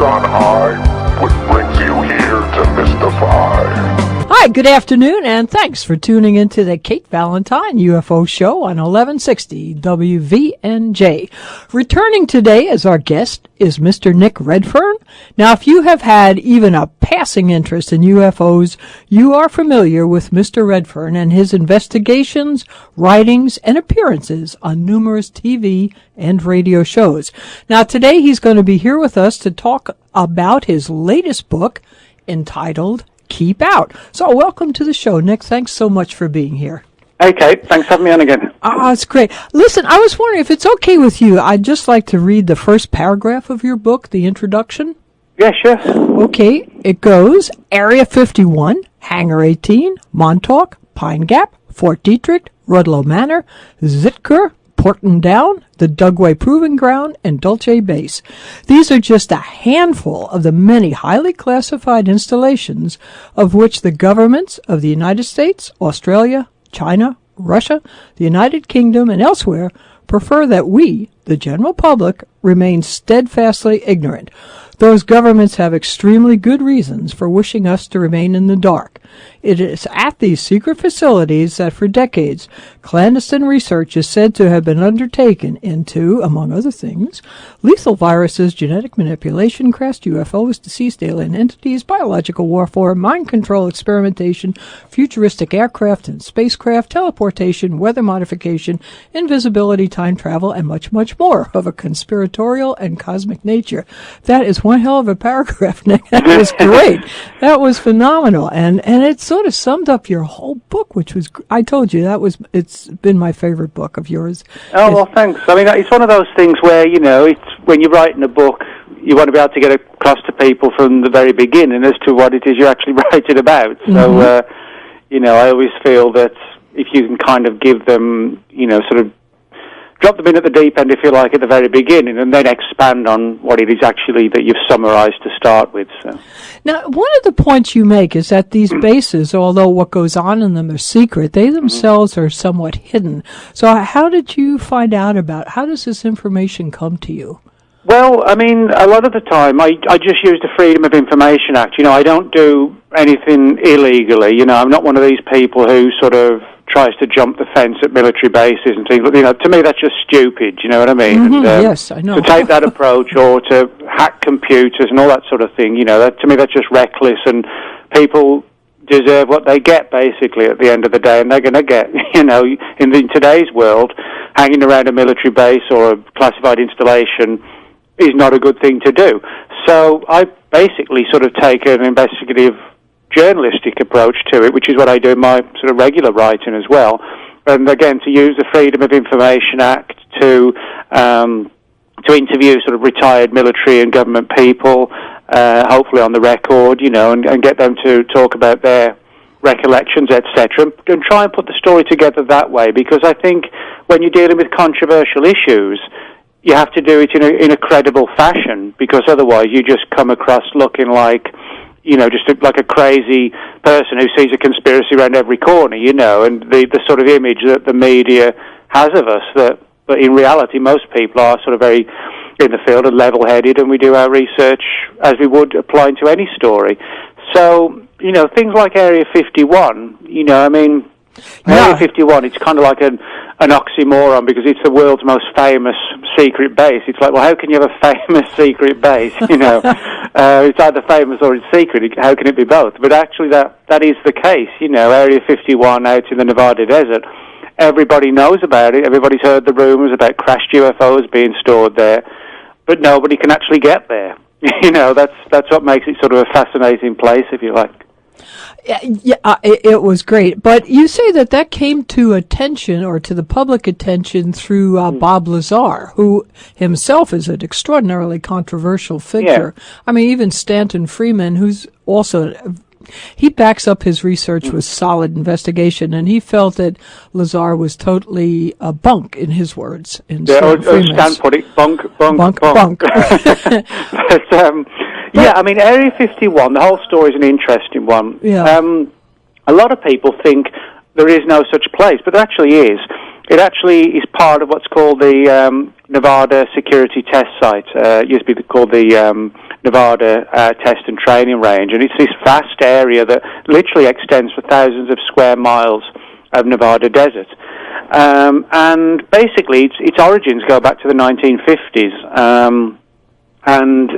on high, what brings you here to mystify? Hi, good afternoon, and thanks for tuning into the Kate Valentine UFO show on 1160 WVNJ. Returning today as our guest is Mr. Nick Redfern. Now, if you have had even a passing interest in UFOs, you are familiar with Mr. Redfern and his investigations, writings, and appearances on numerous TV and radio shows. Now, today he's going to be here with us to talk about his latest book entitled Keep Out. So welcome to the show, Nick. Thanks so much for being here. Hey, Kate. Thanks for having me on again. Oh, it's great. Listen, I was wondering if it's okay with you. I'd just like to read the first paragraph of your book, the introduction. Yeah, sure. Okay, it goes, Area 51, Hangar 18, Montauk, Pine Gap, Fort Detrick, Rudlow Manor, Zitker, Porton Down, the Dugway Proving Ground, and Dulce Base. These are just a handful of the many highly classified installations of which the governments of the United States, Australia, China, Russia, the United Kingdom, and elsewhere prefer that we, the general public, remain steadfastly ignorant. Those governments have extremely good reasons for wishing us to remain in the dark. It is at these secret facilities that for decades clandestine research is said to have been undertaken into, among other things, lethal viruses, genetic manipulation, crashed UFOs, deceased alien entities, biological warfare, mind control experimentation, futuristic aircraft and spacecraft, teleportation, weather modification, invisibility, time travel, and much, much more of a conspiratorial and cosmic nature. That is one hell of a paragraph, Nick. That was great. That was phenomenal. And it sort of summed up your whole book, which was, I told you, it's been my favorite book of yours. Oh, well, thanks. I mean, it's one of those things where, it's when you're writing a book, you want to be able to get across to people from the very beginning as to what it is you're actually writing about. So, I always feel that if you can kind of give them, sort of drop them in at the deep end, if you like, at the very beginning, and then expand on what it is actually that you've summarized to start with. So. Now, one of the points you make is that these bases, although what goes on in them is secret, they themselves are somewhat hidden. So how did you find out how does this information come to you? Well, I mean, a lot of the time, I just use the Freedom of Information Act. I don't do anything illegally. I'm not one of these people who sort of tries to jump the fence at military bases and things. To me, that's just stupid. You know what I mean? Mm-hmm. Yes, I know. To take that approach or to hack computers and all that sort of thing, to me, that's just reckless. And people deserve what they get, basically, at the end of the day. And they're going to get, in today's world, hanging around a military base or a classified installation is not a good thing to do. So I basically sort of take an investigative journalistic approach to it, which is what I do in my sort of regular writing as well. And again, to use the Freedom of Information Act to interview sort of retired military and government people, hopefully on the record, and get them to talk about their recollections, etc., and try and put the story together that way, because I think when you're dealing with controversial issues, you have to do it in a credible fashion, because otherwise you just come across looking like, just like a crazy person who sees a conspiracy around every corner, and the sort of image that the media has of us, but in reality most people are sort of very in the field and level-headed, and we do our research as we would applying to any story. So, things like Area 51, Area 51, it's kind of like an oxymoron, because it's the world's most famous secret base. It's like, well, how can you have a famous secret base? It's either famous or it's secret. How can it be both? But actually, that is the case. Area 51 out in the Nevada desert, everybody knows about it. Everybody's heard the rumors about crashed UFOs being stored there, but nobody can actually get there. That's what makes it sort of a fascinating place, if you like. It was great. But you say that came to attention, or to the public attention, through Bob Lazar, who himself is an extraordinarily controversial figure. Yeah. I mean, even Stanton Friedman, who's also... He backs up his research with solid investigation, and he felt that Lazar was totally a bunk, in his words. Stan put it, bunk. But, yeah, I mean, Area 51, the whole story is an interesting one. Yeah. A lot of people think there is no such place, but there actually is. It actually is part of what's called the Nevada Security Test Site. It used to be called the Nevada test and training range, and it's this vast area that literally extends for thousands of square miles of Nevada desert. And basically, its origins go back to the 1950s. And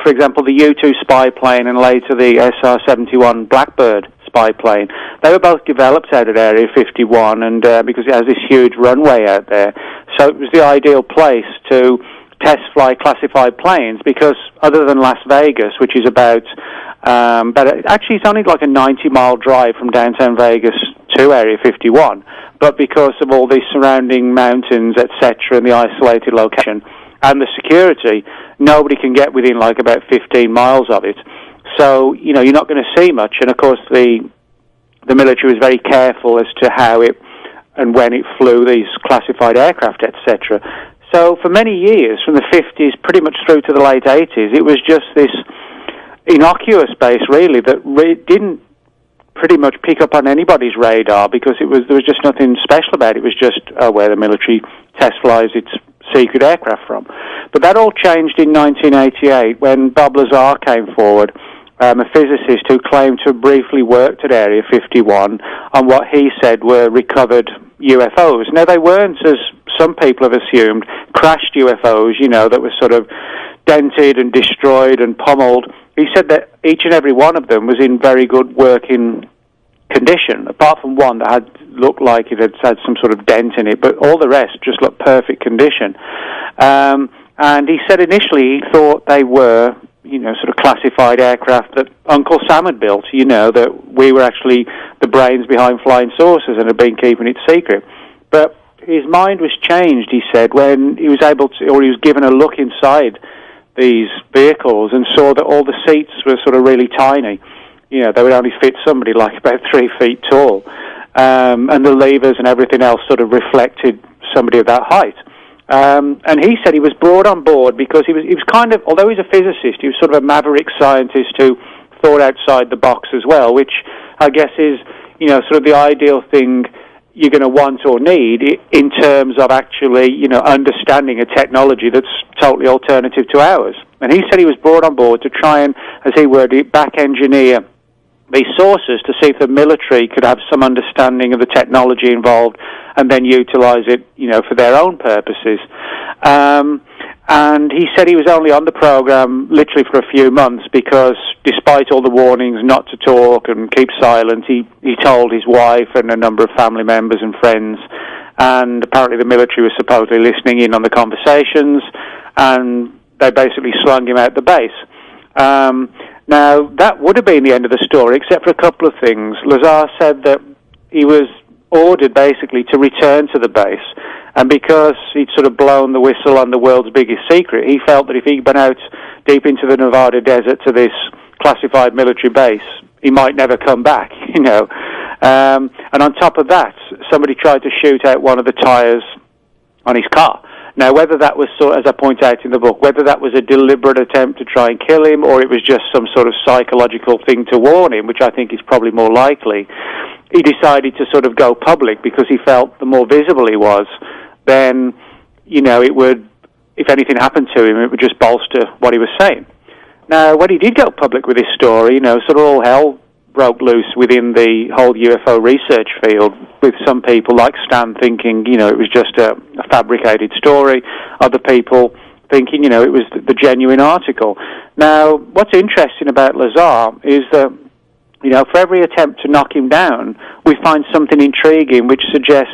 for example, the U-2 spy plane and later the SR-71 Blackbird spy plane, they were both developed out at Area 51, and because it has this huge runway out there, so it was the ideal place to test fly classified planes, because other than Las Vegas, which is about actually it's only like a 90-mile drive from downtown Vegas to Area 51, but because of all the surrounding mountains, etc., and the isolated location and the security, nobody can get within like about 15 miles of it. So, you know, you're not going to see much. And of course, the military was very careful as to how it and when it flew these classified aircraft, etc. So for many years, from the 50s pretty much through to the late 80s, it was just this innocuous base, really, that didn't pretty much pick up on anybody's radar, because there was just nothing special about it. It was just where the military test flies its secret aircraft from. But that all changed in 1988 when Bob Lazar came forward, a physicist who claimed to have briefly worked at Area 51 on what he said were recovered UFOs. Now, they weren't, as some people have assumed, crashed UFOs, you know, that were sort of dented and destroyed and pummeled. He said that each and every one of them was in very good working condition, apart from one that looked like it had had some sort of dent in it, but all the rest just looked perfect condition. And he said initially he thought they were, you know, sort of classified aircraft that Uncle Sam had built, you know, that we were actually the brains behind flying saucers and had been keeping it secret. But his mind was changed, he said, when he was able to, or he was given a look inside these vehicles and saw that all the seats were sort of really tiny. You know, they would only fit somebody like about 3 feet tall. And the levers and everything else sort of reflected somebody of that height. And he said he was brought on board because he was kind of, although he's a physicist, he was sort of a maverick scientist who thought outside the box as well, which I guess is, you know, sort of the ideal thing you're going to want or need in terms of actually, you know, understanding a technology that's totally alternative to ours. And he said he was brought on board to try and, as he worded it, back-engineer these sources to see if the military could have some understanding of the technology involved and then utilize it, you know, for their own purposes. And he said he was only on the program literally for a few months because despite all the warnings not to talk and keep silent, he told his wife and a number of family members and friends, and apparently the military was supposedly listening in on the conversations, and they basically slung him out the base. Now, that would have been the end of the story, except for a couple of things. Lazar said that he was ordered, basically, to return to the base, and because he'd sort of blown the whistle on the world's biggest secret, he felt that if he'd been out deep into the Nevada desert to this classified military base, he might never come back, you know. And on top of that, somebody tried to shoot out one of the tires on his car. Now, whether that was, as I point out in the book, whether that was a deliberate attempt to try and kill him or it was just some sort of psychological thing to warn him, which I think is probably more likely, he decided to sort of go public because he felt the more visible he was, then, you know, it would, if anything happened to him, it would just bolster what he was saying. Now, when he did go public with his story, you know, sort of all hell broke loose within the whole UFO research field, with some people like Stan thinking, you know, it was just a fabricated story, other people thinking, you know, it was the genuine article. Now, what's interesting about Lazar is that, you know, for every attempt to knock him down, we find something intriguing which suggests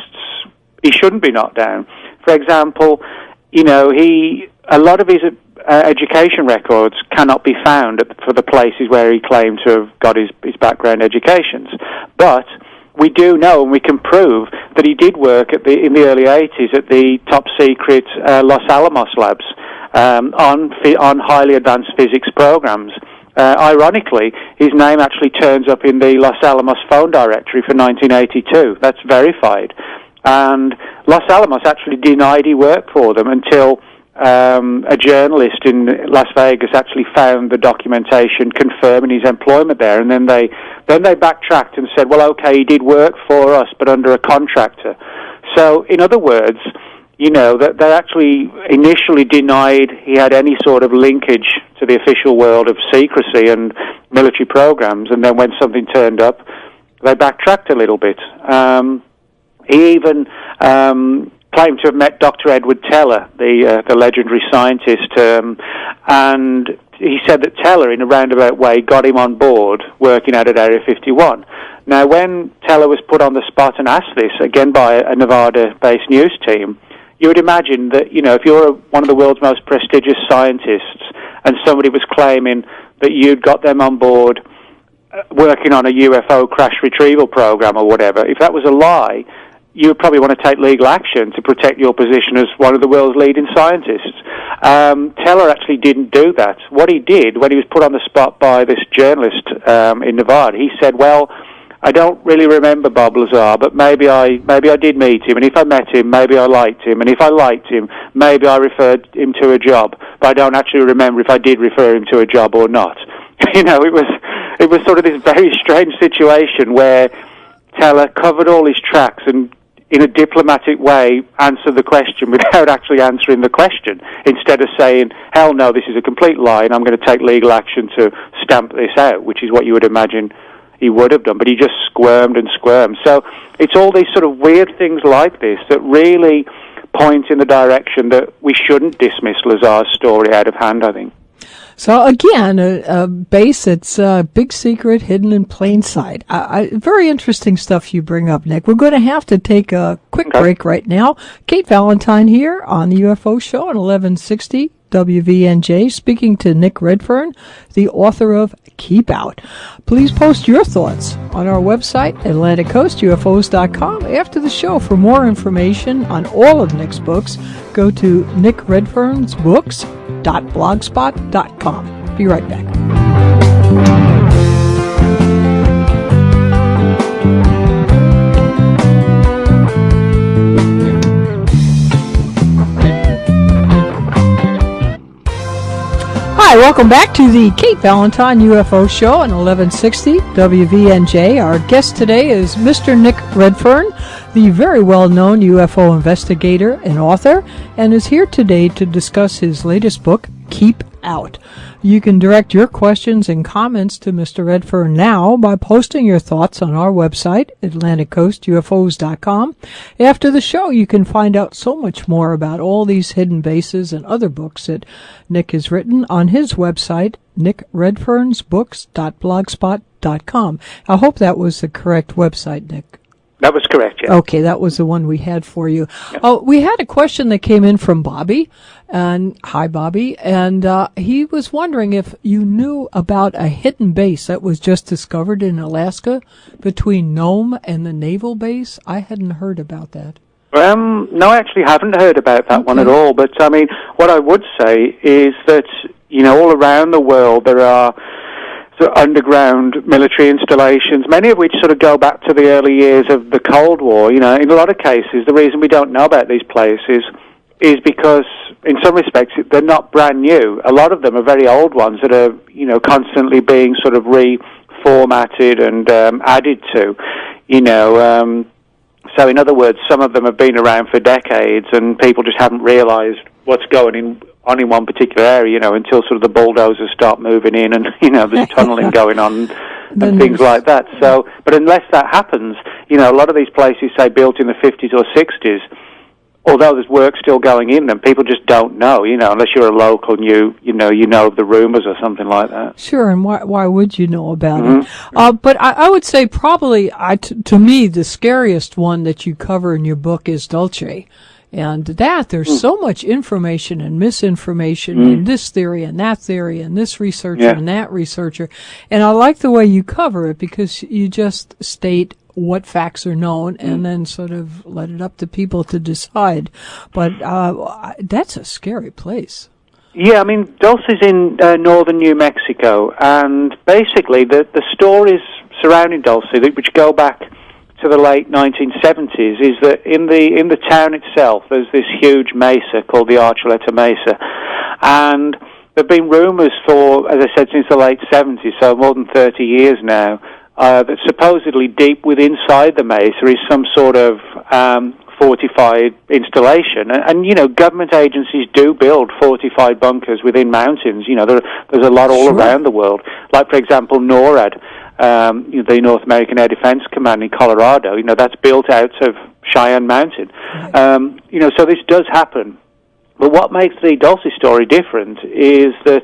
he shouldn't be knocked down. For example, you know, a lot of his education records cannot be found for the places where he claimed to have got his background educations. But we do know and we can prove that he did work in the early 80s at the top secret Los Alamos labs on highly advanced physics programs. Ironically, his name actually turns up in the Los Alamos phone directory for 1982. That's verified. And Los Alamos actually denied he worked for them until a journalist in Las Vegas actually found the documentation confirming his employment there, and then they backtracked and said, well, okay, he did work for us, but under a contractor. So, in other words, that they actually initially denied he had any sort of linkage to the official world of secrecy and military programs, and then when something turned up, they backtracked a little bit. He even claimed to have met Dr. Edward Teller, the legendary scientist, and he said that Teller, in a roundabout way, got him on board working out at Area 51. Now, when Teller was put on the spot and asked this, again by a Nevada-based news team, you would imagine that, if you're one of the world's most prestigious scientists and somebody was claiming that you'd got them on board working on a UFO crash retrieval program or whatever, if that was a lie, you would probably want to take legal action to protect your position as one of the world's leading scientists. Teller actually didn't do that. What he did, when he was put on the spot by this journalist in Nevada, he said, well, I don't really remember Bob Lazar, but maybe I did meet him, and if I met him, maybe I liked him, and if I liked him, maybe I referred him to a job, but I don't actually remember if I did refer him to a job or not. It was sort of this very strange situation where Teller covered all his tracks and, in a diplomatic way, answered the question without actually answering the question, instead of saying, hell no, this is a complete lie, and I'm going to take legal action to stamp this out, which is what you would imagine he would have done, but he just squirmed and squirmed. So it's all these sort of weird things like this that really point in the direction that we shouldn't dismiss Lazar's story out of hand, I think. So again, a base that's big secret, hidden in plain sight. Very interesting stuff you bring up, Nick. We're going to have to take a quick break right now. Kate Valentine here on the UFO Show on 1160 WVNJ, speaking to Nick Redfern, the author of Keep Out. Please post your thoughts on our website, AtlanticCoastUFOs.com. After the show, for more information on all of Nick's books, go to nickredfernsbooks.blogspot.com. Be right back. Hi, welcome back to the Kate Valentine UFO Show on 1160 WVNJ. Our guest today is Mr. Nick Redfern, the very well-known UFO investigator and author, and is here today to discuss his latest book, Keep Out. You can direct your questions and comments to Mr. Redfern now by posting your thoughts on our website, AtlanticCoastUFOs.com. After the show, you can find out so much more about all these hidden bases and other books that Nick has written on his website, nickredfernsbooks.blogspot.com. I hope that was the correct website, Nick. That was correct, yeah. Okay, that was the one we had for you. Yep. We had a question that came in from Bobby, and hi, Bobby, and he was wondering if you knew about a hidden base that was just discovered in Alaska between Nome and the naval base. I hadn't heard about that. No, I actually haven't heard about that one at all, but I mean, what I would say is that, all around the world there are underground military installations, many of which sort of go back to the early years of the Cold War. In a lot of cases, the reason we don't know about these places is because, in some respects, they're not brand new. A lot of them are very old ones that are, constantly being sort of reformatted and added to, So, in other words, some of them have been around for decades, and people just haven't realized what's going on in one particular area, until sort of the bulldozers start moving in and, there's tunneling going on and things like that. So, but unless that happens, a lot of these places, say, built in the 50s or 60s, although there's work still going in them, people just don't know, unless you're a local and you know of the rumors or something like that. Sure, and why would you know about it? But I would say probably, to me, the scariest one that you cover in your book is Dulce. And there's so much information and misinformation in this theory and that theory and this researcher and that researcher. And I like the way you cover it because you just state what facts are known and then sort of let it up to people to decide. But that's a scary place. Yeah, I mean, Dulce is in northern New Mexico, and basically the stories surrounding Dulce, which go back to the late 1970s, is that in the town itself there's this huge mesa called the Archuleta Mesa, and there have been rumors for, as I said, since the late 70s, so more than 30 years now, that supposedly deep within inside the mesa is some sort of fortified installation. And, government agencies do build fortified bunkers within mountains. There's a lot all around the world. Like, for example, NORAD, the North American Air Defense Command in Colorado, that's built out of Cheyenne Mountain. Right. So this does happen. But what makes the Dulce story different is that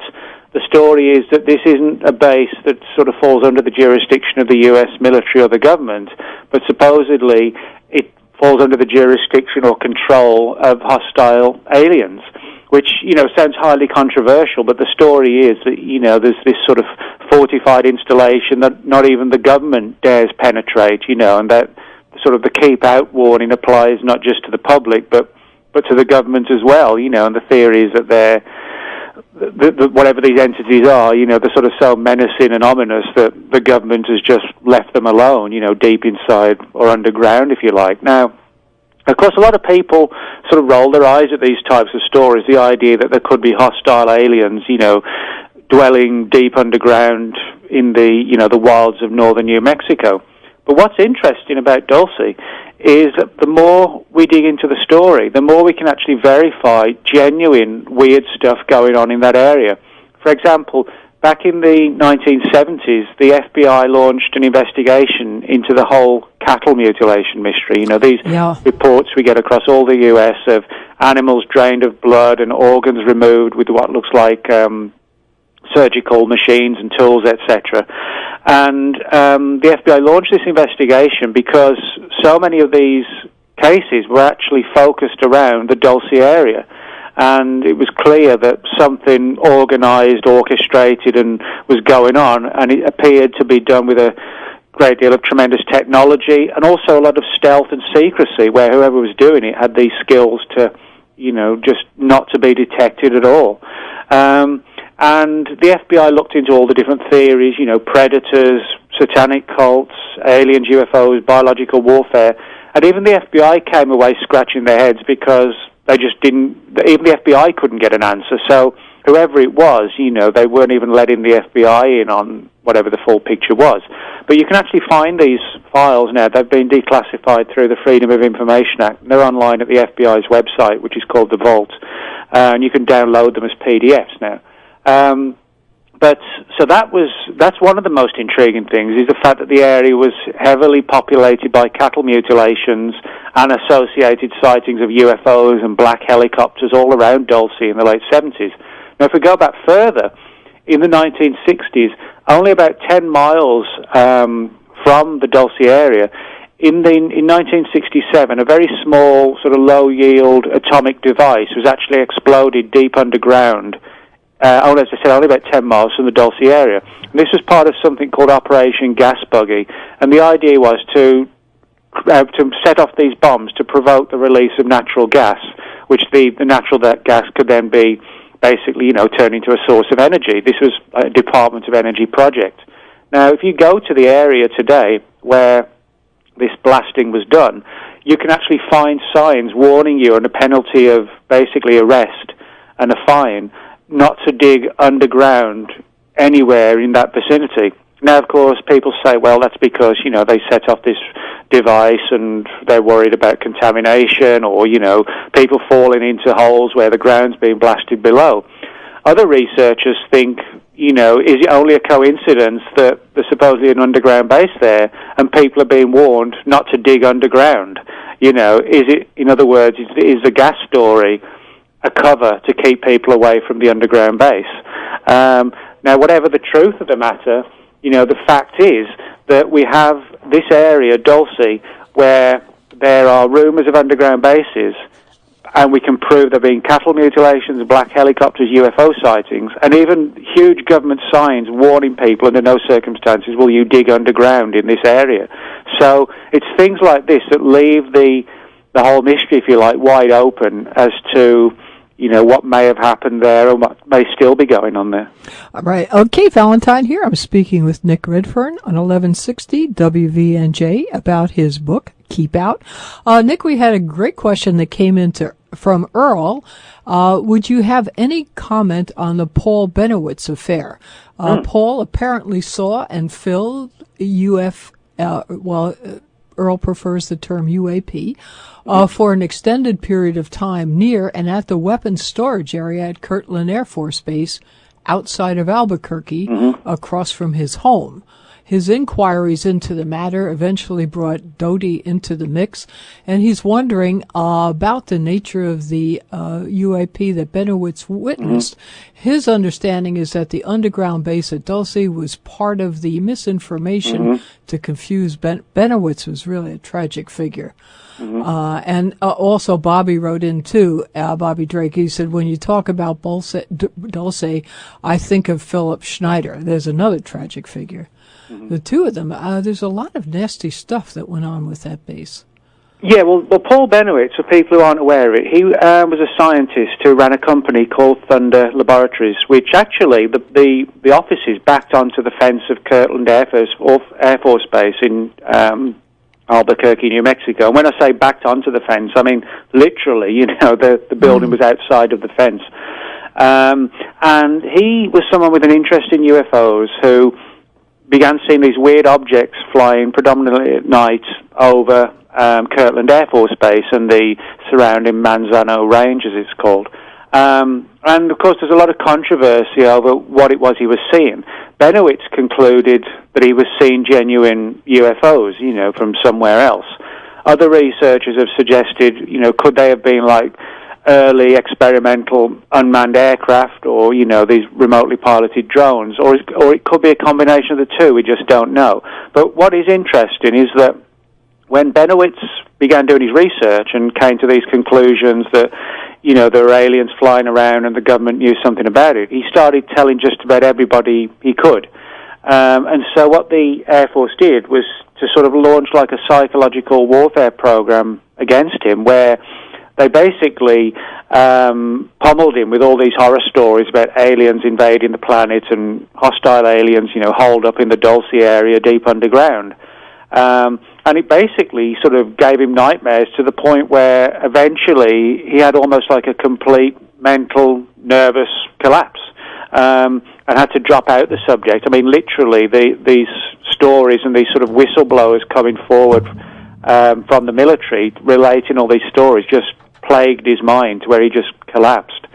the story is that this isn't a base that sort of falls under the jurisdiction of the U.S. military or the government, but supposedly it falls under the jurisdiction or control of hostile aliens, which, sounds highly controversial, but the story is that, there's this sort of fortified installation that not even the government dares penetrate, and that sort of the keep out warning applies not just to the public, but to the government as well, and the theory is that they're, whatever these entities are, they're sort of so menacing and ominous that the government has just left them alone, deep inside or underground, if you like. Now, of course, a lot of people sort of roll their eyes at these types of stories, the idea that there could be hostile aliens, dwelling deep underground in the wilds of northern New Mexico. But what's interesting about Dulce is that the more we dig into the story, the more we can actually verify genuine weird stuff going on in that area. For example, back in the 1970s, the FBI launched an investigation into the whole cattle mutilation mystery. These reports we get across all the U.S. of animals drained of blood and organs removed with what looks like surgical machines and tools, etc. And the FBI launched this investigation because so many of these cases were actually focused around the Dulce area. And it was clear that something organized, orchestrated, and was going on, and it appeared to be done with a great deal of tremendous technology and also a lot of stealth and secrecy, where whoever was doing it had these skills to, just not to be detected at all. And the FBI looked into all the different theories, predators, satanic cults, aliens, UFOs, biological warfare, and even the FBI came away scratching their heads because they just didn't, even the FBI couldn't get an answer. So whoever it was, they weren't even letting the FBI in on whatever the full picture was. But you can actually find these files now. They've been declassified through the Freedom of Information Act. They're online at the FBI's website, which is called The Vault, and you can download them as PDFs now. So that's one of the most intriguing things, is the fact that the area was heavily populated by cattle mutilations and associated sightings of UFOs and black helicopters all around Dulce in the late 70s. Now, if we go back further, in the 1960s, only about 10 miles from the Dulce area, in 1967, a very small, sort of low-yield atomic device was actually exploded deep underground, as I said, only about 10 miles from the Dulce area. And this was part of something called Operation Gas Buggy, and the idea was to set off these bombs to provoke the release of natural gas, which the natural gas could then be basically, turned into a source of energy. This was a Department of Energy project. Now, if you go to the area today where this blasting was done, you can actually find signs warning you on a penalty of basically arrest and a fine not to dig underground anywhere in that vicinity. Now, of course, people say, well, that's because, they set off this device and they're worried about contamination or, people falling into holes where the ground's being blasted below. Other researchers think, is it only a coincidence that there's supposedly an underground base there and people are being warned not to dig underground? Is it, in other words, is the gas story a cover to keep people away from the underground base? Now, whatever the truth of the matter, the fact is that we have this area, Dulce, where there are rumors of underground bases, and we can prove there being cattle mutilations, black helicopters, UFO sightings, and even huge government signs warning people under no circumstances will you dig underground in this area. So it's things like this that leave the whole mystery, if you like, wide open as to what may have happened there or what may still be going on there. All right. Okay, Valentine here. I'm speaking with Nick Redfern on 1160 WVNJ about his book, Keep Out. Nick, we had a great question that came from Earl. Would you have any comment on the Paul Benowitz affair? Paul apparently saw and filled Earl prefers the term UAP, for an extended period of time near and at the weapons storage area at Kirtland Air Force Base outside of Albuquerque, across from his home. His inquiries into the matter eventually brought Doty into the mix, and he's wondering about the nature of the UAP that Benowitz witnessed. His understanding is that the underground base at Dulce was part of the misinformation to confuse Benowitz was really a tragic figure. And also Bobby wrote in too, Bobby Drake, he said, when you talk about Dulce, I think of Philip Schneider. There's another tragic figure. The two of them, there's a lot of nasty stuff that went on with that base. Yeah, well, Paul Benowitz, for people who aren't aware of it, he was a scientist who ran a company called Thunder Laboratories, which actually, the offices backed onto the fence of Kirtland Air Force Base in Albuquerque, New Mexico. And when I say backed onto the fence, I mean literally, the building was outside of the fence. And he was someone with an interest in UFOs who began seeing these weird objects flying predominantly at night over Kirtland Air Force Base and the surrounding Manzano Range, as it's called. And, of course, there's a lot of controversy over what it was he was seeing. Benowitz concluded that he was seeing genuine UFOs, from somewhere else. Other researchers have suggested, could they have been like early experimental unmanned aircraft or, these remotely piloted drones, or it could be a combination of the two, we just don't know. But what is interesting is that when Benowitz began doing his research and came to these conclusions that, there were aliens flying around and the government knew something about it, he started telling just about everybody he could. And so what the Air Force did was to sort of launch like a psychological warfare program against him, where they basically pummeled him with all these horror stories about aliens invading the planet and hostile aliens, holed up in the Dulce area deep underground. And it basically sort of gave him nightmares to the point where eventually he had almost like a complete mental, nervous collapse and had to drop out the subject. I mean, literally, these stories and these sort of whistleblowers coming forward from the military relating all these stories just plagued his mind to where he just collapsed.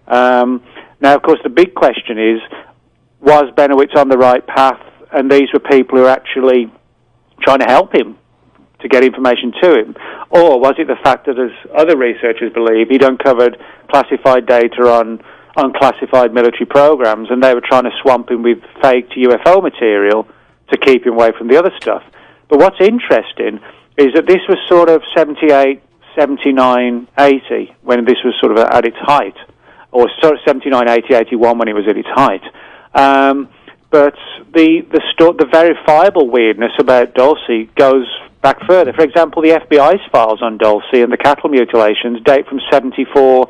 Now, of course, the big question is, was Benowitz on the right path? And these were people who were actually trying to help him to get information to him? Or was it the fact that, as other researchers believe, he'd uncovered classified data on unclassified military programs and they were trying to swamp him with fake UFO material to keep him away from the other stuff? But what's interesting is that this was sort of 78, 79, 80, when this was sort of at its height, or sort of 79, 80, 81 when it was at its height. But the verifiable weirdness about Dulce goes back further. For example, the FBI's files on Dulce and the cattle mutilations date from 74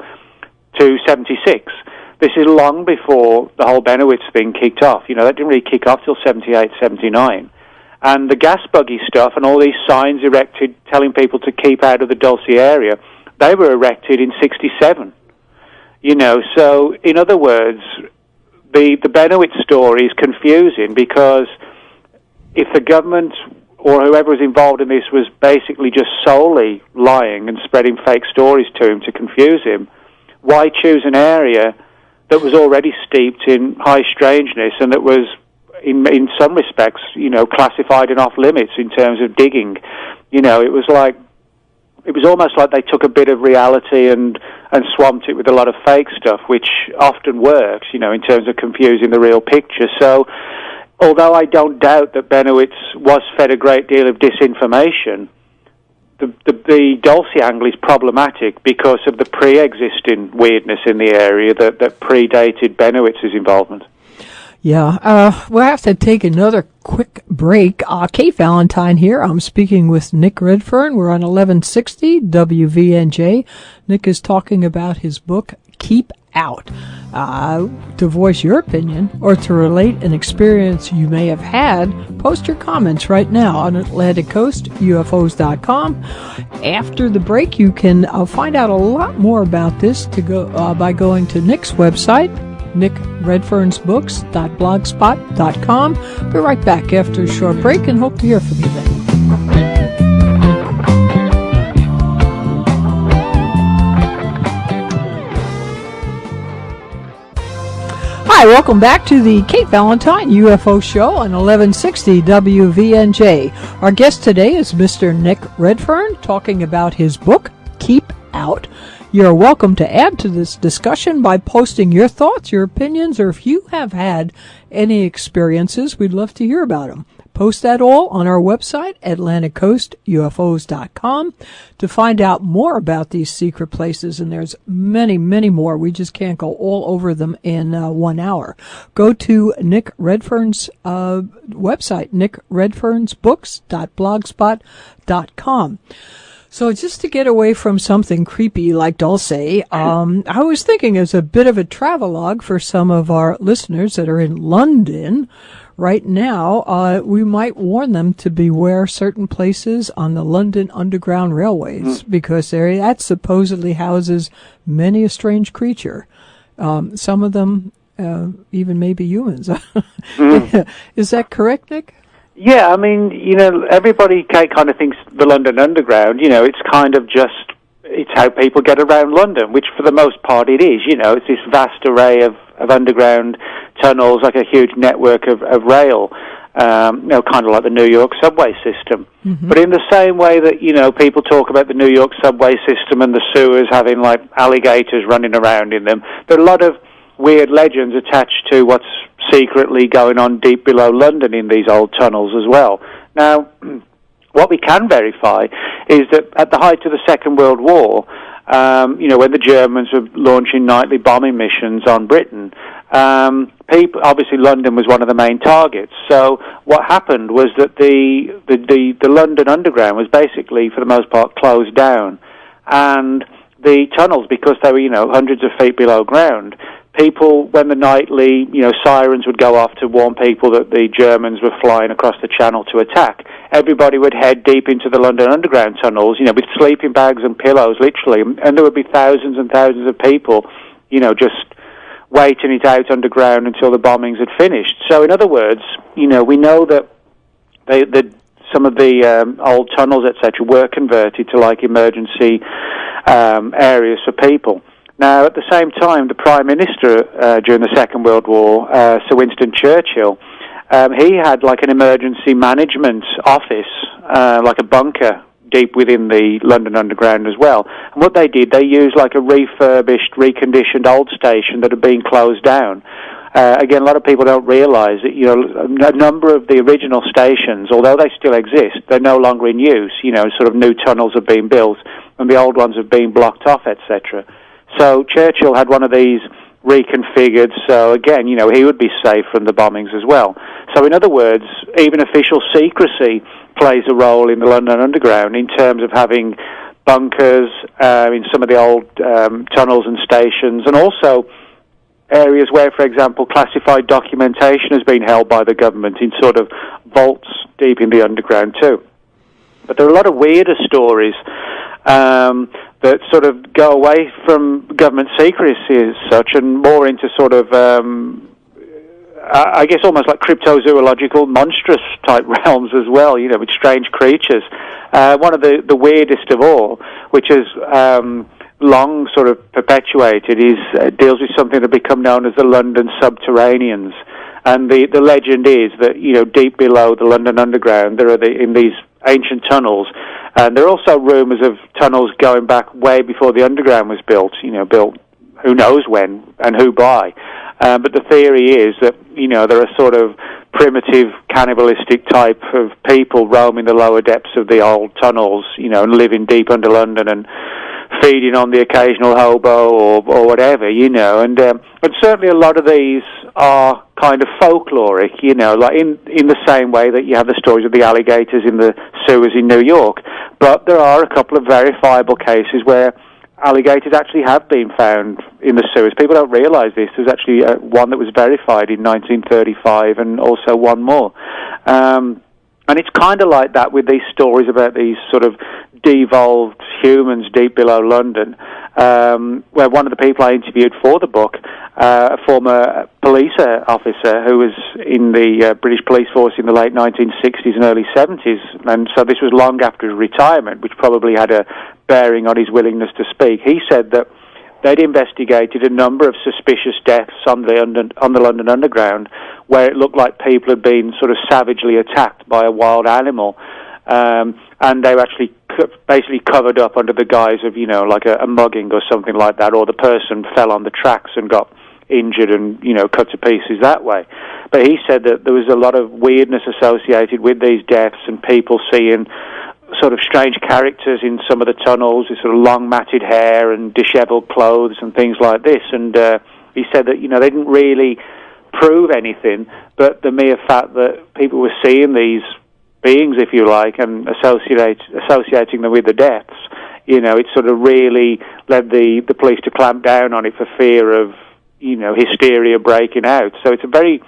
to 76. This is long before the whole Benowitz thing kicked off. That didn't really kick off till 78, 79. And the gas buggy stuff and all these signs erected telling people to keep out of the Dulce area, they were erected in 67. So in other words, the Benowitz story is confusing because if the government or whoever was involved in this was basically just solely lying and spreading fake stories to him to confuse him, why choose an area that was already steeped in high strangeness and that was, in some respects, classified and off limits in terms of digging? It was almost like they took a bit of reality and swamped it with a lot of fake stuff, which often works, in terms of confusing the real picture. So, although I don't doubt that Benowitz was fed a great deal of disinformation, the Dulce angle is problematic because of the pre-existing weirdness in the area that predated Benowitz's involvement. Yeah, we'll have to take another quick break. Kate Valentine here. I'm speaking with Nick Redfern. We're on 1160 WVNJ. Nick is talking about his book, Keep Out. To voice your opinion or to relate an experience you may have had, post your comments right now on Atlantic Coast, UFOs.com. After the break, you can find out a lot more about this by going to Nick's website, nickredfernsbooks.blogspot.com. Be right back after a short break and hope to hear from you then. Hi, welcome back to the Kate Valentine UFO Show on 1160 WVNJ. Our guest today is Mr. Nick Redfern, talking about his book, Keep Out. You're welcome to add to this discussion by posting your thoughts, your opinions, or if you have had any experiences, we'd love to hear about them. Post that all on our website, AtlanticCoastUFOs.com, to find out more about these secret places, and there's many, many more. We just can't go all over them in 1 hour. Go to Nick Redfern's website, nickredfernsbooks.blogspot.com. So just to get away from something creepy like Dulce, I was thinking as a bit of a travelogue for some of our listeners that are in London right now, we might warn them to beware certain places on the London Underground Railways because that supposedly houses many a strange creature. Some of them even maybe humans. Is that correct, Nick? Yeah, I mean, everybody kind of thinks the London Underground, it's kind of it's how people get around London, which for the most part it is, it's this vast array of underground tunnels, like a huge network of rail, kind of like the New York subway system. Mm-hmm. But in the same way that, people talk about the New York subway system and the sewers having like alligators running around in them, there are a lot of weird legends attached to what's secretly going on deep below London in these old tunnels as well. Now, what we can verify is that at the height of the Second World War, when the Germans were launching nightly bombing missions on Britain, obviously London was one of the main targets. So what happened was that the London Underground was basically, for the most part, closed down. And the tunnels, because they were, hundreds of feet below ground, people, when the nightly, sirens would go off to warn people that the Germans were flying across the Channel to attack, everybody would head deep into the London Underground tunnels, with sleeping bags and pillows, literally, and there would be thousands and thousands of people, just waiting it out underground until the bombings had finished. So, in other words, we know that some of the old tunnels, etc., were converted to, like, emergency areas for people. Now, at the same time, the Prime Minister during the Second World War, Sir Winston Churchill, he had like an emergency management office, like a bunker deep within the London Underground as well. And what they did, they used like a refurbished, reconditioned old station that had been closed down. Again, a lot of people don't realise that, a number of the original stations, although they still exist, they're no longer in use. Sort of new tunnels have been built and the old ones have been blocked off, etc. So Churchill had one of these reconfigured, so again, he would be safe from the bombings as well. So in other words, even official secrecy plays a role in the London Underground in terms of having bunkers in some of the old tunnels and stations, and also areas where, for example, classified documentation has been held by the government in sort of vaults deep in the underground too. But there are a lot of weirder stories that sort of go away from government secrecy as such and more into sort of, I guess almost like cryptozoological, monstrous type realms as well, with strange creatures. One of the weirdest of all, which has long sort of perpetuated, deals with something that become known as the London Subterraneans. And the legend is that, deep below the London Underground, there are in these ancient tunnels, and there are also rumours of tunnels going back way before the Underground was built, built who knows when and who by. But the theory is that, there are sort of primitive, cannibalistic type of people roaming the lower depths of the old tunnels, and living deep under London and feeding on the occasional hobo or whatever, but certainly a lot of these are kind of folkloric, like in the same way that you have the stories of the alligators in the sewers in New York. But there are a couple of verifiable cases where alligators actually have been found in the sewers. People don't realize this. There's actually one that was verified in 1935 and also one more. And it's kind of like that with these stories about these sort of devolved humans deep below London, where one of the people I interviewed for the book, a former police officer who was in the British police force in the late 1960s and early 70s, and so this was long after his retirement, which probably had a bearing on his willingness to speak. He said that they'd investigated a number of suspicious deaths on the London Underground, where it looked like people had been sort of savagely attacked by a wild animal, and they were actually basically covered up under the guise of, like a mugging or something like that, or the person fell on the tracks and got injured and, cut to pieces that way. But he said that there was a lot of weirdness associated with these deaths, and people seeing sort of strange characters in some of the tunnels, with sort of long matted hair and disheveled clothes and things like this. And he said that, they didn't really prove anything, but the mere fact that people were seeing these beings, if you like, and associating them with the deaths, it sort of really led the police to clamp down on it for fear of, hysteria breaking out. So it's a very,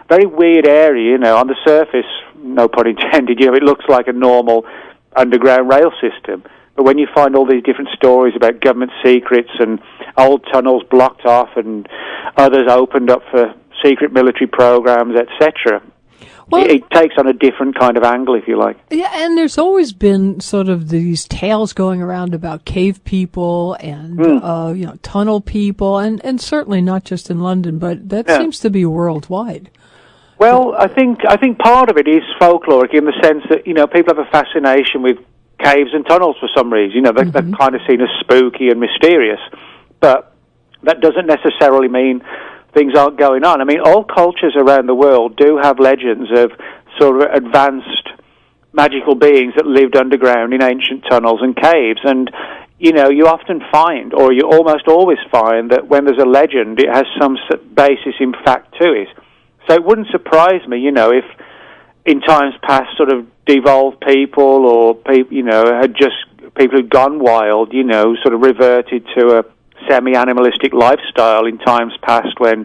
very weird area, on the surface, no pun intended, it looks like a normal underground rail system. But when you find all these different stories about government secrets and old tunnels blocked off and others opened up for secret military programs, etc., well, it takes on a different kind of angle, if you like. Yeah, and there's always been sort of these tales going around about cave people and tunnel people, and certainly not just in London, but that seems to be worldwide. Well, I think part of it is folkloric in the sense that people have a fascination with caves and tunnels for some reason. They're kind of seen as spooky and mysterious, but that doesn't necessarily mean things aren't going on. I mean, all cultures around the world do have legends of sort of advanced magical beings that lived underground in ancient tunnels and caves. And, you often find, or you almost always find, that when there's a legend, it has some basis in fact to it. So it wouldn't surprise me, if in times past sort of devolved people or, had just people who'd gone wild, sort of reverted to a semi-animalistic lifestyle in times past when,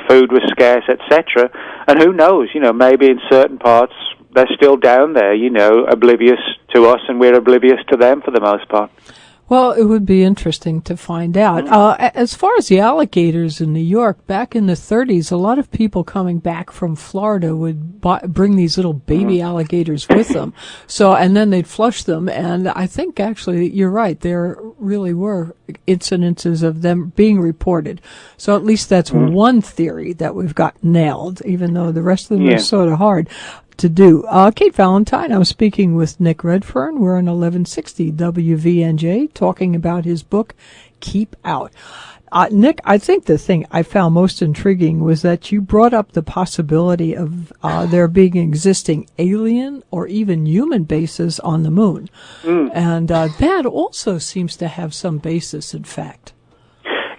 food was scarce, etc. And who knows, maybe in certain parts they're still down there, oblivious to us and we're oblivious to them for the most part. Well, it would be interesting to find out. As far as the alligators in New York, back in the 30s, a lot of people coming back from Florida would bring these little baby alligators with them. And then they'd flush them. And I think actually you're right. There really were incidences of them being reported. So at least that's one theory that we've got nailed, even though the rest of them are sort of hard to do. Kate Valentine, I'm speaking with Nick Redfern. We're on 1160 WVNJ talking about his book, Keep Out. Nick, I think the thing I found most intriguing was that you brought up the possibility of there being existing alien or even human bases on the moon. And that also seems to have some basis, in fact.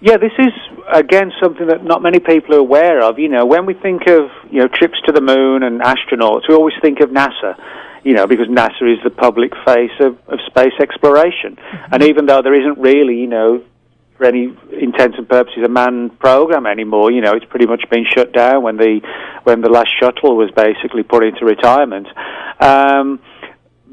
Yeah, this is, again, something that not many people are aware of. When we think of, trips to the moon and astronauts, we always think of NASA, because NASA is the public face of space exploration. And even though there isn't really, for any intents and purposes, a manned program anymore, it's pretty much been shut down when the last shuttle was basically put into retirement.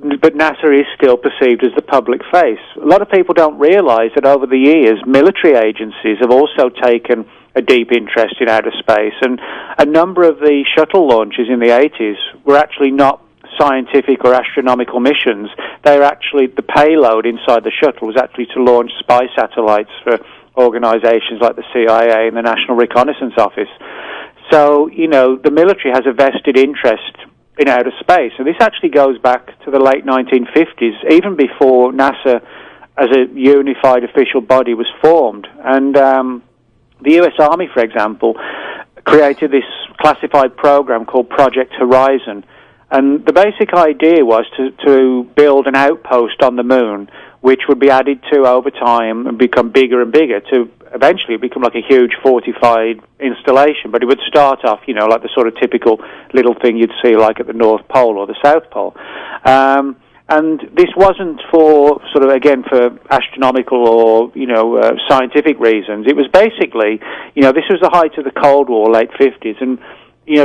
But NASA is still perceived as the public face. A lot of people don't realize that over the years, military agencies have also taken a deep interest in outer space. And a number of the shuttle launches in the 80s were actually not scientific or astronomical missions. They were actually, the payload inside the shuttle was actually to launch spy satellites for organizations like the CIA and the National Reconnaissance Office. So, the military has a vested interest in outer space. And this actually goes back to the late 1950s, even before NASA as a unified official body was formed. And the US Army, for example, created this classified program called Project Horizon. And the basic idea was to build an outpost on the moon, which would be added to over time and become bigger and bigger to eventually become like a huge fortified installation. But it would start off, like the sort of typical little thing you'd see like at the North Pole or the South Pole. And this wasn't for sort of, again, for astronomical or, scientific reasons. It was basically, this was the height of the Cold War, late 50s. And,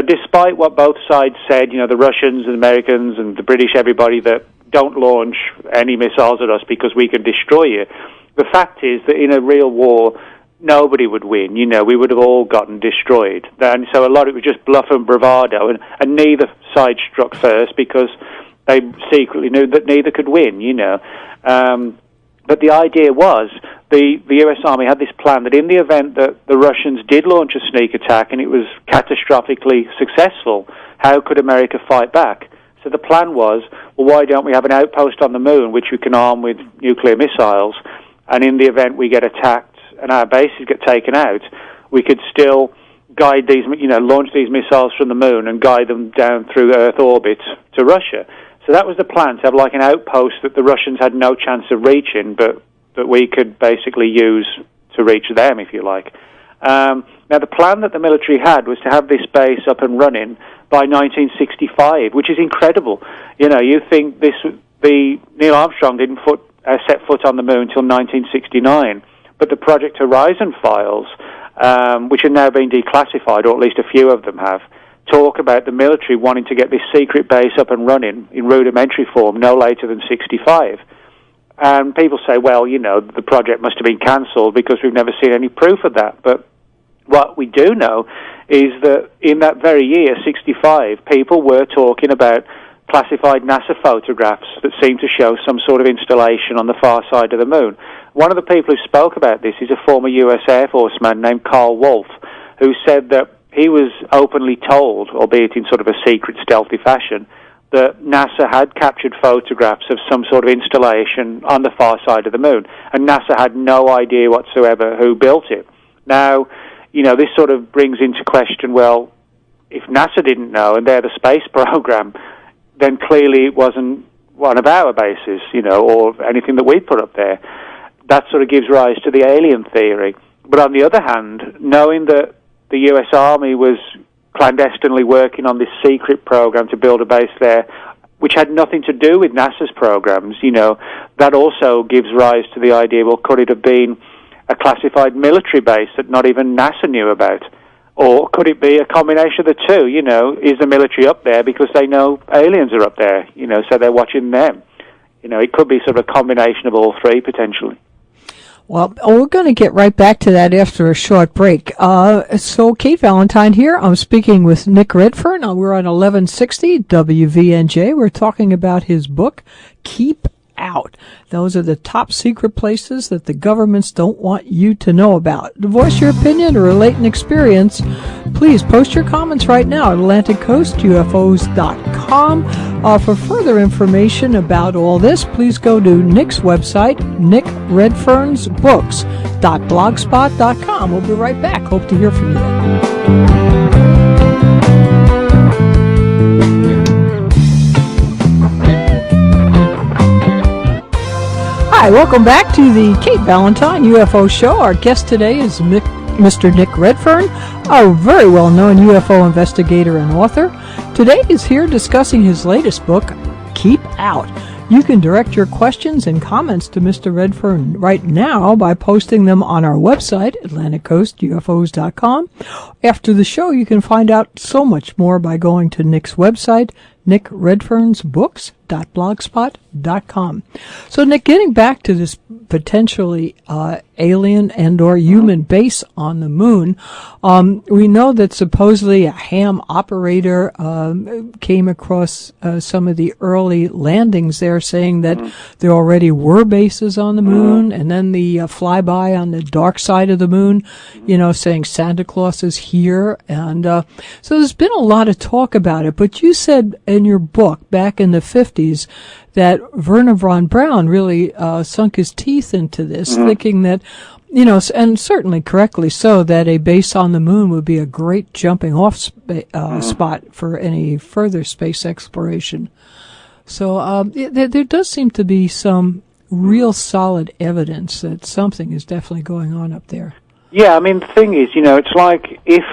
despite what both sides said, the Russians and Americans and the British, everybody, that don't launch any missiles at us because we can destroy you. The fact is that in a real war, nobody would win. We would have all gotten destroyed. And so a lot of it was just bluff and bravado, and neither side struck first because they secretly knew that neither could win, But the idea was the U.S. Army had this plan that in the event that the Russians did launch a sneak attack and it was catastrophically successful, how could America fight back? So the plan was, well, why don't we have an outpost on the moon which we can arm with nuclear missiles, and in the event we get attacked and our bases get taken out, we could still guide these, launch these missiles from the moon and guide them down through Earth orbit to Russia. So that was the plan, to have like an outpost that the Russians had no chance of reaching, but that we could basically use to reach them, if you like. Now, the plan that the military had was to have this base up and running by 1965, which is incredible. You think Neil Armstrong didn't set foot on the moon until 1969, but the Project Horizon files, which are now being declassified, or at least a few of them have, talk about the military wanting to get this secret base up and running in rudimentary form no later than 65. And people say, well, the project must have been cancelled because we've never seen any proof of that. But what we do know is that in that very year, 65, people were talking about classified NASA photographs that seem to show some sort of installation on the far side of the moon. One of the people who spoke about this is a former U.S. Air Force man named Carl Wolf, who said that he was openly told, albeit in sort of a secret, stealthy fashion, that NASA had captured photographs of some sort of installation on the far side of the moon, and NASA had no idea whatsoever who built it. Now, this sort of brings into question, well, if NASA didn't know, and they're the space program, then clearly it wasn't one of our bases, or anything that we put up there. That sort of gives rise to the alien theory. But on the other hand, knowing that the U.S. Army was clandestinely working on this secret program to build a base there, which had nothing to do with NASA's programs, that also gives rise to the idea, well, could it have been a classified military base that not even NASA knew about? Or could it be a combination of the two? Is the military up there because they know aliens are up there, so they're watching them? It could be sort of a combination of all three, potentially. Well, we're going to get right back to that after a short break. So Kate Valentine here. I'm speaking with Nick Redfern. We're on 1160 WVNJ. We're talking about his book, Keep Out. Those are the top secret places that the governments don't want you to know about. To voice your opinion or relate an experience, please post your comments right now at AtlanticCoastUFOs.com. For further information about all this, please go to Nick's website, nickredfernsbooks.blogspot.com. We'll be right back. Hope to hear from you. Hi, welcome back to the Kate Valentine UFO Show. Our guest today is Mr. Nick Redfern, a very well-known UFO investigator and author. Today he's here discussing his latest book, Keep Out. You can direct your questions and comments to Mr. Redfern right now by posting them on our website, AtlanticCoastUFOs.com. After the show, you can find out so much more by going to Nick's website, nickredfernsbooks.blogspot.com. So, Nick, getting back to this potentially alien and or human base on the moon, we know that supposedly a ham operator came across some of the early landings there, saying that there already were bases on the moon, and then the flyby on the dark side of the moon, saying Santa Claus is here. And so there's been a lot of talk about it, but you said in your book back in the 50s that Werner von Braun really sunk his teeth into this, thinking that, and certainly correctly so, that a base on the moon would be a great jumping off spot for any further space exploration. So there does seem to be some real solid evidence that something is definitely going on up there. Yeah, I mean, the thing is, it's like if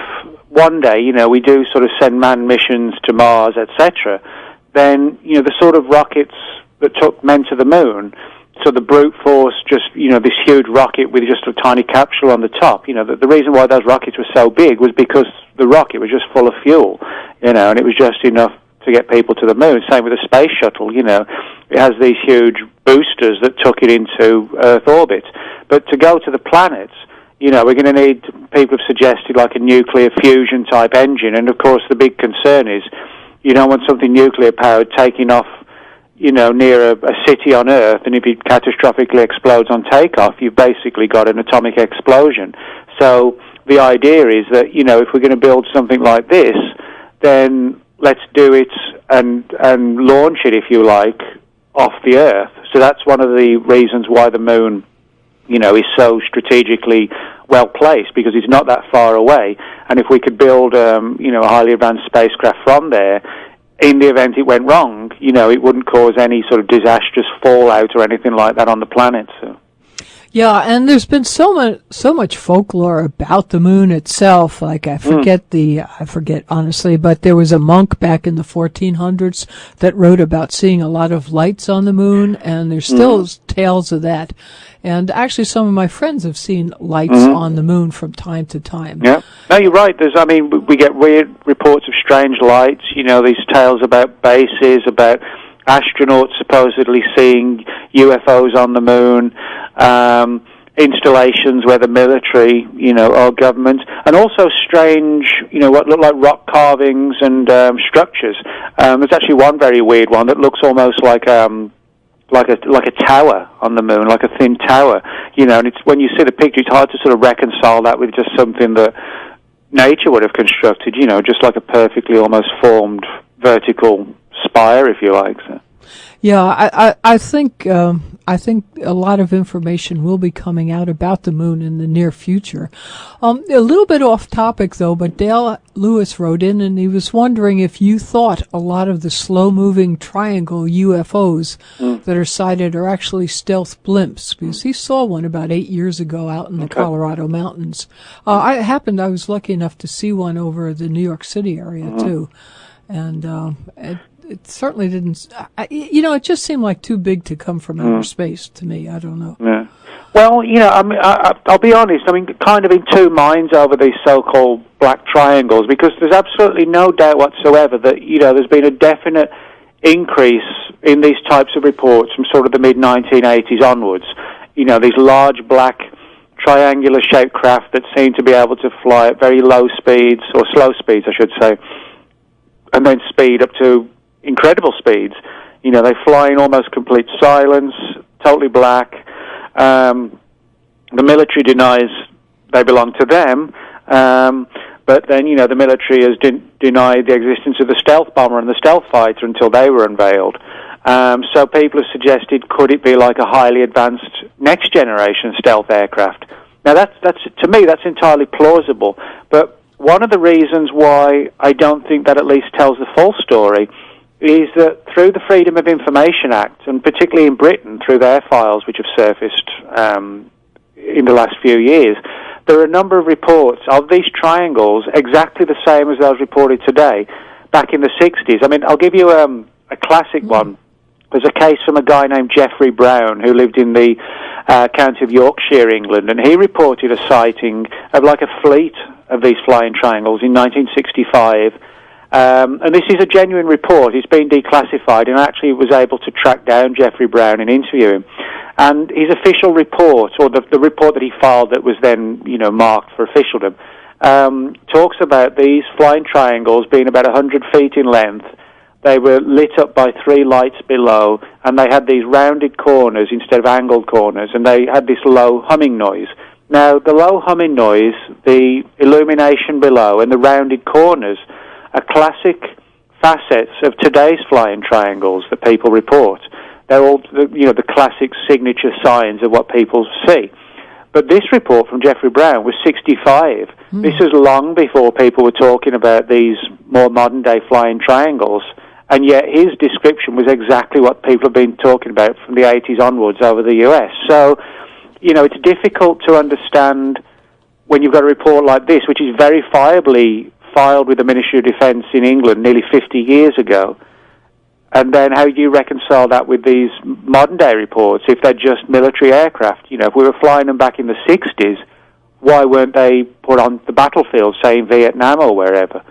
one day, we do sort of send manned missions to Mars, etc., then, the sort of rockets that took men to the moon, so the brute force, just, this huge rocket with just a tiny capsule on the top, the reason why those rockets were so big was because the rocket was just full of fuel, and it was just enough to get people to the moon. Same with the space shuttle, it has these huge boosters that took it into Earth orbit. But to go to the planets, we're going to need, people have suggested, like a nuclear fusion type engine, and of course the big concern is you don't want something nuclear powered taking off near a city on Earth, and if it catastrophically explodes on takeoff, you've basically got an atomic explosion. So the idea is that, if we're going to build something like this, then let's do it and launch it, if you like, off the Earth. So that's one of the reasons why the moon, is so strategically well placed, because it's not that far away. And if we could build, a highly advanced spacecraft from there, in the event it went wrong, it wouldn't cause any sort of disastrous fallout or anything like that on the planet. So. Yeah, and there's been so much folklore about the moon itself. Like I forget honestly, but there was a monk back in the 1400s that wrote about seeing a lot of lights on the moon, and there's still tales of that. And actually, some of my friends have seen lights on the moon from time to time. Yeah, no, you're right. We get weird reports of strange lights. These tales about bases, about astronauts supposedly seeing UFOs on the moon, installations where the military, or government, and also strange, what look like rock carvings and structures. There's actually one very weird one that looks almost like a tower on the moon, like a thin tower, and it's, when you see the picture, it's hard to sort of reconcile that with just something that nature would have constructed, just like a perfectly almost formed vertical spire, if you like. So. Yeah, I think a lot of information will be coming out about the moon in the near future. A little bit off topic though, but Dale Lewis wrote in and he was wondering if you thought a lot of the slow-moving triangle UFOs that are sighted are actually stealth blimps, because he saw one about 8 years ago out in the Colorado mountains. I was lucky enough to see one over the New York City area too, and it certainly didn't. It just seemed like too big to come from outer space to me. I don't know. Yeah. Well, I'll be honest. Kind of in two minds over these so-called black triangles, because there's absolutely no doubt whatsoever that there's been a definite increase in these types of reports from sort of the mid-1980s onwards. These large black triangular-shaped craft that seem to be able to fly at very low speeds, or slow speeds, I should say, and then speed up to incredible speeds. They fly in almost complete silence, totally black. The military denies they belong to them, but then, the military has denied the existence of the stealth bomber and the stealth fighter until they were unveiled. So people have suggested, could it be like a highly advanced next generation stealth aircraft? Now that's to me, that's entirely plausible, but one of the reasons why I don't think that at least tells the full story is that through the Freedom of Information Act, and particularly in Britain through their files which have surfaced in the last few years, there are a number of reports of these triangles exactly the same as those reported today, back in the 60s. I'll give you a classic one. There's a case from a guy named Geoffrey Brown who lived in the county of Yorkshire, England, and he reported a sighting of like a fleet of these flying triangles in 1965. And this is a genuine report. It's been declassified, and I actually was able to track down Geoffrey Brown and interview him. And his official report, or the report that he filed that was then, marked for officialdom, talks about these flying triangles being about 100 feet in length. They were lit up by 3 lights below, and they had these rounded corners instead of angled corners, and they had this low humming noise. Now, the low humming noise, the illumination below, and the rounded corners are classic facets of today's flying triangles that people report. They're all, the classic signature signs of what people see. But this report from Geoffrey Brown was 65. This was long before people were talking about these more modern-day flying triangles, and yet his description was exactly what people have been talking about from the 80s onwards over the US. So, it's difficult to understand when you've got a report like this, which is verifiably filed with the Ministry of Defence in England nearly 50 years ago, and then how you reconcile that with these modern-day reports if they're just military aircraft. If we were flying them back in the 60s, why weren't they put on the battlefield, say in Vietnam or wherever?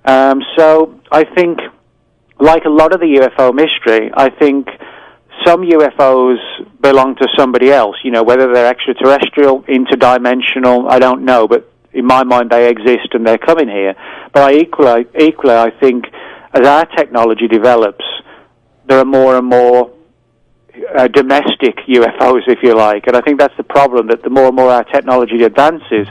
So I think, like a lot of the UFO mystery, I think some UFOs belong to somebody else. Whether they're extraterrestrial, interdimensional, I don't know, but in my mind, they exist and they're coming here. But equally, I think as our technology develops, there are more and more domestic UFOs, if you like. And I think that's the problem, that the more and more our technology advances,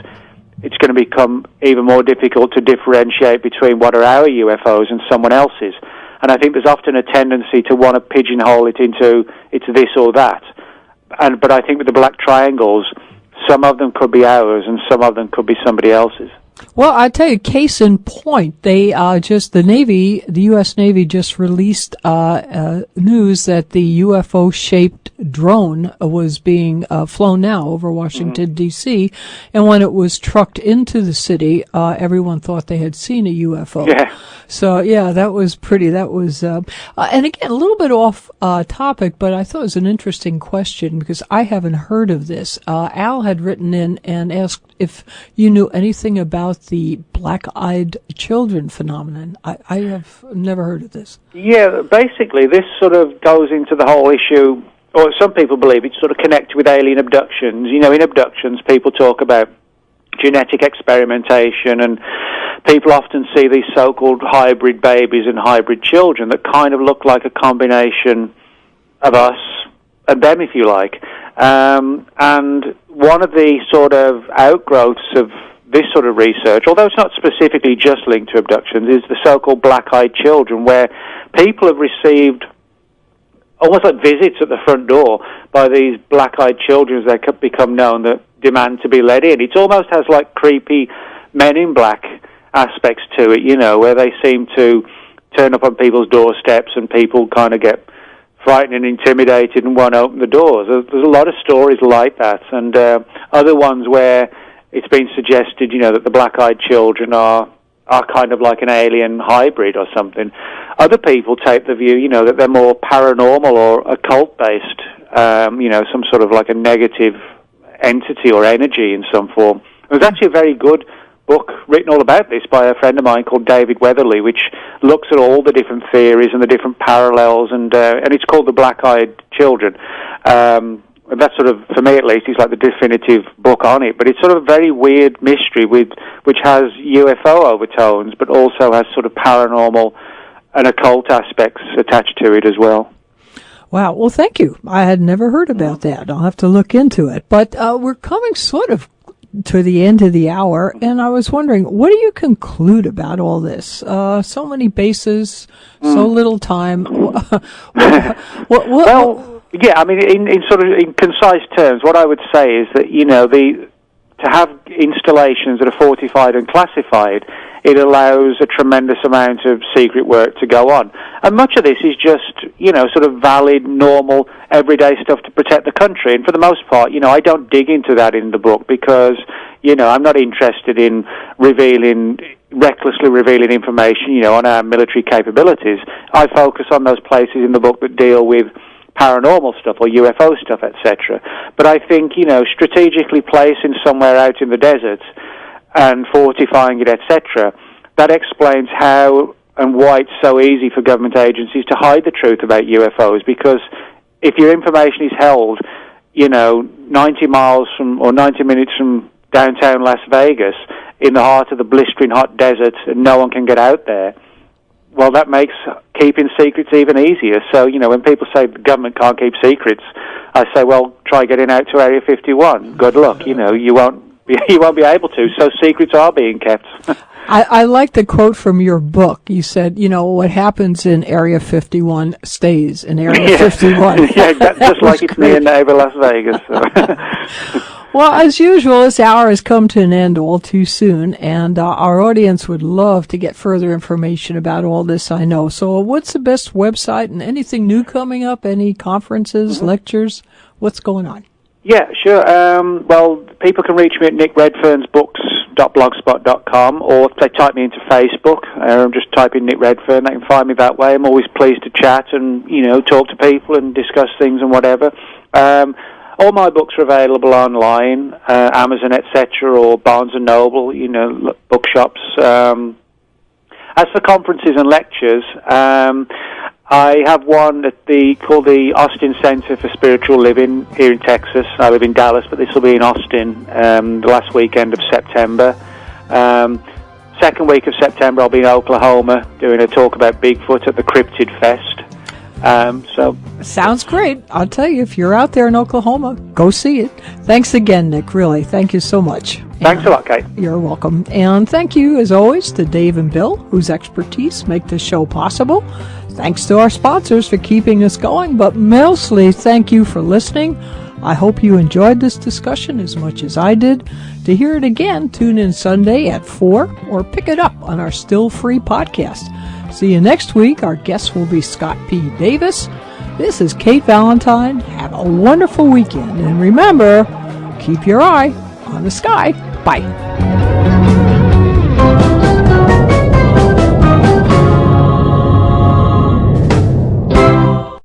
it's going to become even more difficult to differentiate between what are our UFOs and someone else's. And I think there's often a tendency to want to pigeonhole it into it's this or that. But I think with the black triangles, some of them could be ours and some of them could be somebody else's. Well, I tell you, case in point, the U.S. Navy just released news that the UFO-shaped drone was being flown now over Washington, D.C., and when it was trucked into the city, everyone thought they had seen a UFO. Yeah. So, yeah, that was pretty. That was, and again, a little bit off topic, but I thought it was an interesting question because I haven't heard of this. Al had written in and asked if you knew anything about the black-eyed children phenomenon. I have never heard of this. Yeah, basically, this sort of goes into the whole issue, or some people believe it's sort of connected with alien abductions. You know, in abductions, people talk about genetic experimentation, and people often see these so-called hybrid babies and hybrid children that kind of look like a combination of us and them, if you like. And one of the sort of outgrowths of this sort of research, although it's not specifically just linked to abductions, is the so-called black-eyed children, where people have received almost like visits at the front door by these black-eyed children as they become known that demand to be let in. It almost has like creepy Men in Black aspects to it, you know, where they seem to turn up on people's doorsteps and people kind of get frightened and intimidated and won't open the doors. There's a lot of stories like that, and other ones where it's been suggested, you know, that the black-eyed children are kind of like an alien hybrid or something. Other people take the view, you know, that they're more paranormal or occult-based, you know, some sort of like a negative entity or energy in some form. There's actually a very good book written all about this by a friend of mine called David Weatherly, which looks at all the different theories and the different parallels, and it's called The Black-Eyed Children. And that's sort of, for me at least, is like the definitive book on it. But it's sort of a very weird mystery which has UFO overtones, but also has sort of paranormal and occult aspects attached to it as well. Wow. Well, thank you. I had never heard about that. I'll have to look into it. But we're coming sort of to the end of the hour, and I was wondering, what do you conclude about all this? So many bases, so little time. Well, yeah, I mean, in sort of in concise terms, what I would say is that, you know, to have installations that are fortified and classified, it allows a tremendous amount of secret work to go on. And much of this is just, you know, sort of valid, normal, everyday stuff to protect the country. And for the most part, you know, I don't dig into that in the book because, you know, I'm not interested in recklessly revealing information, you know, on our military capabilities. I focus on those places in the book that deal with paranormal stuff or UFO stuff, etc. But I think, you know, strategically placing somewhere out in the desert and fortifying it, etc., that explains how and why it's so easy for government agencies to hide the truth about UFOs, because if your information is held, you know, 90 miles from or 90 minutes from downtown Las Vegas in the heart of the blistering hot desert and no one can get out there, well, that makes keeping secrets even easier. So, you know, when people say the government can't keep secrets, I say, well, try getting out to Area 51. Good luck. You know, you won't be able to. So secrets are being kept. I like the quote from your book. You said, you know, what happens in Area 51 stays in Area 51. Yeah, just like it's near neighbor Las Vegas. So. Well, as usual, this hour has come to an end all too soon, and our audience would love to get further information about all this, I know. So what's the best website and anything new coming up? Any conferences, lectures? What's going on? Yeah, sure. Well, people can reach me at nickredfernsbooks.blogspot.com, or if they type me into Facebook, just type in Nick Redfern, they can find me that way. I'm always pleased to chat and, you know, talk to people and discuss things and whatever. All my books are available online, Amazon, etc., or Barnes & Noble, you know, bookshops. As for conferences and lectures, I have one called the Austin Center for Spiritual Living here in Texas. I live in Dallas, but this will be in Austin the last weekend of September. Second week of September, I'll be in Oklahoma doing a talk about Bigfoot at the Cryptid Fest. So Sounds great. I'll tell you, if you're out there in Oklahoma, go see it. Thanks again, Nick. Really, thank you so much. thanks a lot, Kate. You're welcome. And thank you, as always, to Dave and Bill, whose expertise make this show possible. Thanks to our sponsors for keeping us going, but mostly thank you for listening. I hope you enjoyed this discussion as much as I did. To hear it again, tune in Sunday at 4 or pick it up on our Still Free podcast. See you next week. Our guest will be Scott P. Davis. This is Kate Valentine. Have a wonderful weekend. And remember, keep your eye on the sky. Bye.